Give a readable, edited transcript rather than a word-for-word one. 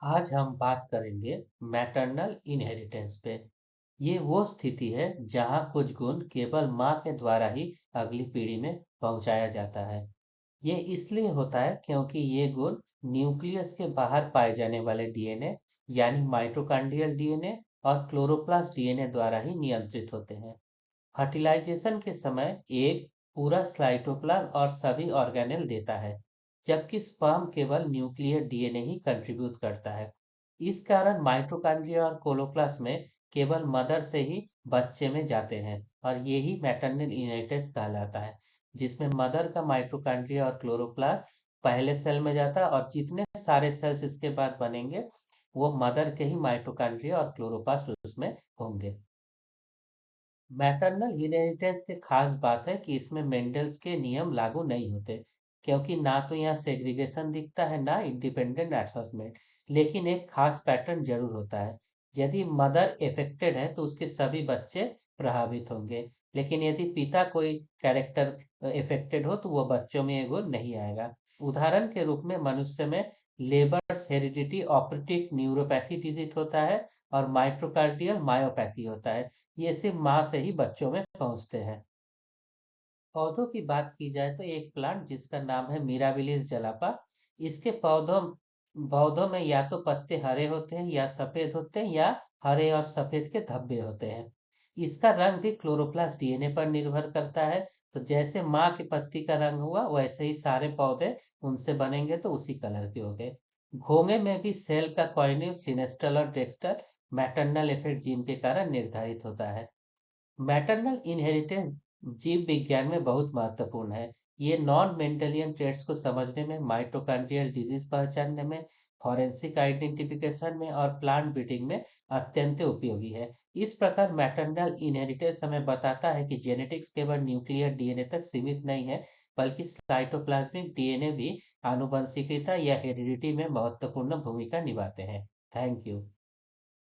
आज हम बात करेंगे मैटरनल इनहेरिटेंस पे। ये वो स्थिति है जहाँ कुछ गुण केवल माँ के द्वारा ही अगली पीढ़ी में पहुँचाया जाता है। ये इसलिए होता है क्योंकि ये गुण न्यूक्लियस के बाहर पाए जाने वाले डीएनए यानी माइटोकॉन्ड्रियल डीएनए और क्लोरोप्लास्ट डीएनए द्वारा ही नियंत्रित होते हैं। फर्टिलाइजेशन के समय एग पूरा साइटोप्लाज्म और सभी ऑर्गेनेल देता है, जबकि स्पर्म केवल न्यूक्लियर डीएनए ही कंट्रीब्यूट करता है। इस कारण माइटोकॉन्ड्रिया और क्लोरोप्लास्ट में केवल मदर से ही बच्चे में जाते हैं और यही मैटरनल इनहेरिटेंस कहलाता है, जिसमें मदर का माइटोकॉन्ड्रिया और क्लोरोप्लास्ट पहले सेल में जाता है और जितने सारे सेल्स इसके बाद बनेंगे वो मदर के ही माइटोकॉन्ड्रिया और क्लोरोप्लास्ट उसमें होंगे। मैटरनल इनहेरिटेंस की खास बात है कि इसमें मेंडल्स के नियम लागू नहीं होते, क्योंकि ना तो यहाँ सेग्रीगेशन दिखता है ना इंडिपेंडेंट असेसमेंट। लेकिन एक खास पैटर्न जरूर होता है। यदि मदर इफेक्टेड है तो उसके सभी बच्चे प्रभावित होंगे, लेकिन यदि पिता कोई कैरेक्टर इफेक्टेड हो तो वो बच्चों में ये गुण नहीं आएगा। उदाहरण के रूप में मनुष्य में labours heredity optic neuropathy disease होता है और माइट्रोकार्डियल मायोपैथी होता है। ये सिर्फ माँ से ही बच्चों में पहुंचते हैं। पौधों की बात की जाए तो एक प्लांट जिसका नाम है मिराबिलिस जलापा, इसके पौधों पौधों में या तो पत्ते हरे होते हैं या सफेद होते हैं या हरे और सफेद के धब्बे होते हैं। इसका रंग भी क्लोरोप्लास्ट डीएनए पर निर्भर करता है। तो जैसे माँ की पत्ती का रंग हुआ वैसे ही सारे पौधे उनसे बनेंगे तो उसी कलर के हो गए। घोंगे में भी सेल का कॉइन्यूज सिनेस्ट्रल और डेक्स्टर मैटरनल इफेक्ट जीन के कारण निर्धारित होता है। मैटरनल इनहेरिटेंस जीव विज्ञान में बहुत महत्वपूर्ण है। ये नॉन मेंडेलियन ट्रेड्स को समझने में, माइटोकॉन्ड्रियल डिजीज पहचानने में, फॉरेंसिक आइडेंटिफिकेशन में और प्लांट ब्रीडिंग में अत्यंत उपयोगी है। इस प्रकार मैटरनल इनहेरिटेंस हमें बताता है कि जेनेटिक्स केवल न्यूक्लियर डीएनए तक सीमित नहीं है, बल्कि साइटोप्लाज्मिक डीएनए भी आनुवंशिकता या हेरिडिटी में महत्वपूर्ण भूमिका निभाते हैं। Thank you.